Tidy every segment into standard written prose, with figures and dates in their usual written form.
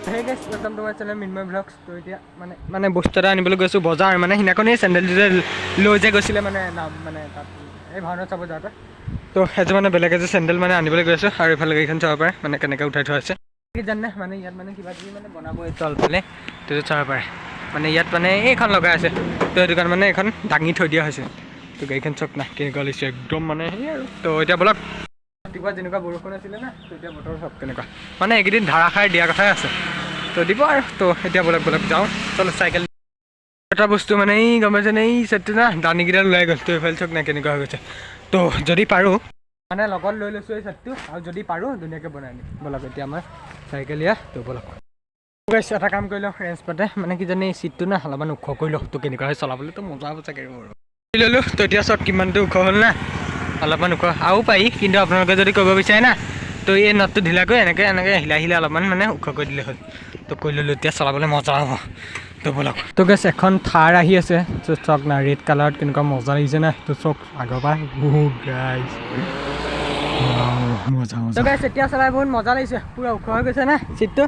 Hey guys, welcome to my channel Minmay Vlogs. তো এতিয়া মানে বস্তু এটা আনিবলৈ গৈছোঁ বজাৰ মানে সিনাখনেই চেণ্ডেলযোৰ যে লৈ যে গৈছিলে মানে নাম মানে তাত এই ভাওনাত চাব যাওঁতে তো এযোৰ মানে বেলেগ এযোৰ চেণ্ডেল মানে আনিবলৈ গৈছোঁ আৰু এইফালে গাড়ীখন চাব পাৰে মানে কেনেকৈ উঠাই থোৱা আছে কি জানে মানে ইয়াত মানে কিবা কিবি মানে বনাব তলফালে তো চাব পাৰে মানে ইয়াত মানে এইখন লগাই আছে তো সেইটো কাৰণে মানে এইখন দাঙি থৈ দিয়া হৈছে তো গাড়ীখন চাওক না কেনেকুৱা লাগিছে একদম মানে সেই আৰু তো এতিয়া বলক ৰাতিপুৱা যেনেকুৱা বৰষুণ আছিলে না তো এতিয়া বতৰ চব কেনেকুৱা মানে এইকেইদিন ধাৰাসাৰ দিয়া কথাই আছে তো দিব আৰু তো এতিয়া বলক যাওঁ চলো চাইকেল এটা বস্তু মানে এই গম পাইছে এই চেটটো না দানীকেইডাল ওলাই গ'ল তো এইফালে চাওক না কেনেকুৱা হৈ গৈছে তো যদি পাৰোঁ মানে লগত লৈ লৈছোঁ এই চেটটো আৰু যদি পাৰোঁ ধুনীয়াকৈ বনাই আনিম বলক এতিয়া আমাৰ চাইকেল ইয়া তো বলক এটা কাম কৰি লওঁ ৰেঞ্জ পাতে মানে কি জানি এই চিটটো না অলপমান ওখ কৰি লওঁ তো কেনেকুৱা হয় চলাবলৈ তো মজা হ'ব চাগে ল'লোঁ তো এতিয়া চাওক কিমানটো ওখ হ'ল না অলপমান ওখ আৰু পাৰি কিন্তু আপোনালোকে যদি কৰিব বিচাৰে না তো এই নটটো ঢিলাকৈ এনেকৈ হিলা অলপমান মানে ওখ কৰি দিলে হ'ল তো কৰি ল'লোঁ এতিয়া চলাবলৈ মজা হ'ব তো বলক তো গেছ এখন থাৰ আহি আছে তো চাওক না ৰেড কালাৰত কেনেকুৱা মজা লাগিছে না তো চাওক আগৰ পৰা মজা গেছ এতিয়া চলাই বহুত মজা লাগিছে পূৰা ওখ হৈ গৈছে না চিটটো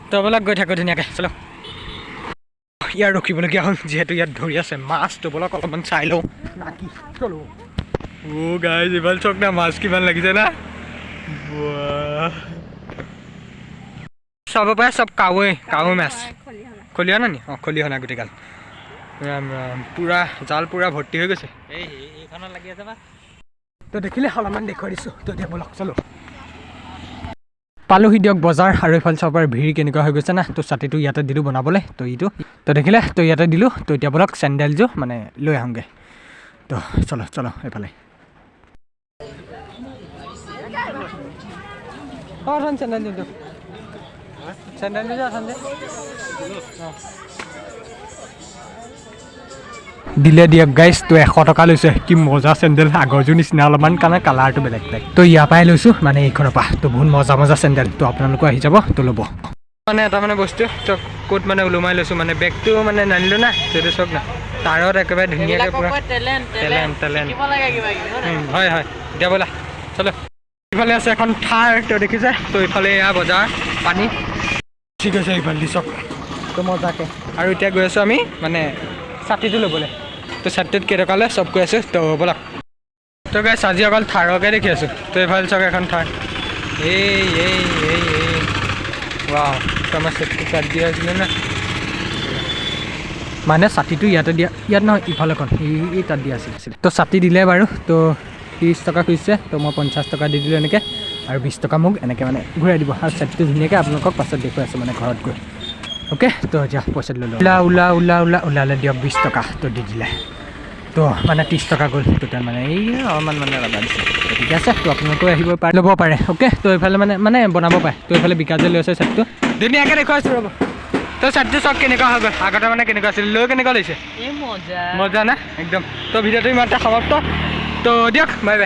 তো বলক গৈ থাকোঁ ধুনীয়াকৈ চলো ইয়াত ৰখিবলগীয়া হ'ল যিহেতু ইয়াত ধৰি আছে মাছ তো বলক অলপমান চাই লওঁ নাকি চলো গাইজ ইমান চক না মাছ কিমান লাগিছে না চাব পাৰে চব কাৱৈ মাছ খলিহনা নি অঁ খলিহনা গোটেইগাল ৰাম ৰাম পূৰা জাল পূৰা ভৰ্তি হৈ গৈছে এইখনত লাগি আছে বা তো দেখিলে অলপমান দেখুৱাই দিছোঁ তো এতিয়া বলক চলো পালোহি দিয়ক বজাৰ আৰু এইফালে চাব পাৰে ভিৰ কেনেকুৱা হৈ গৈছে না তো ছাতিটো ইয়াতে দিলোঁ বনাবলৈ তো ইটো তো দেখিলে তো ইয়াতে দিলোঁ তো এতিয়া বলক চেণ্ডেলযোৰ মানে লৈ আহোঁগৈ তো চলো এইফালে অঁ চেণ্ডেলযোৰ আছে দিলে দিয়ক গাইজ তো 100 টকা লৈছে কি মজা চেণ্ডেল আগৰযোৰ নিচিনা অলপমান কাৰণে কালাৰটো বেলেগ তো ইয়াৰ পৰাই লৈছোঁ মানে এইখনৰ পৰা তো বহুত মজা চেণ্ডেল তো আপোনালোকো আহি যাব তো ল'ব মানে এটা মানে বস্তু চক ক'ত মানে ওলোমাই লৈছোঁ মানে বেগটো মানে নানিলোঁ না সেইটো চক না তাৰত একেবাৰে ধুনীয়াকৈ পূৰা টেলেণ্ট হয় দিয়া ব'লা চলো ইফালে আছে এখন থাৰ তো দেখিছে তো ইফালে এয়া বজাৰ পানী ঠিক আছে ইফালে দি চক তো মজাকৈ আৰু এতিয়া গৈ আছোঁ আমি মানে ছাতিটো ল'বলৈ তো ছাতিটোত কেইটকা লয় চব কৈ আছোঁ তো ব'লক তো গাইছ আজি অকল থাৰকে দেখি আছোঁ তো এইফালে চাওক এখন থাৰ এই ৱাও তো আমাৰ ছাতিটো তাত দিয়া হৈছিলে না মানে ছাতিটো ইয়াতে দিয়া ইয়াত নহয় ইফালেখন এই তাত দিয়া আছিল তো ছাতি দিলে বাৰু তো 30 টকা খুজিছে তো মই 50 টকা দি দিলোঁ এনেকৈ আৰু 20 টকা মোক এনেকৈ মানে ঘূৰাই দিব আৰু ছাতিটো ধুনীয়াকৈ আপোনালোকক পাছত দেখুৱাই আছোঁ মানে ঘৰত গৈ অ'কে তো এতিয়া পইচা ল'লোঁ ওলালে দিয়ক 20 টকা তো দি দিলে তো মানে 30 টকা গ'ল টোটেল মানে এই অলপমান মানে লগাই দিছে ঠিক আছে তো আপোনালোকেও আহিব পাৰে ল'ব পাৰে অ'কে তো এইফালে মানে বনাব পাৰে তো এইফালে বিকাশে লৈ আছে ছাতিটো ধুনীয়াকৈ দেখুৱাইছোঁ ৰ'ব তো ছাতিটো চব কেনেকুৱা হৈ গ'ল আগতে মানে কেনেকুৱা আছিল লৈ কেনেকুৱা লৈছে মজা না একদম তো ভিডিঅ'টো ইমানটা সমাপ্ত তো দিয়ক বাই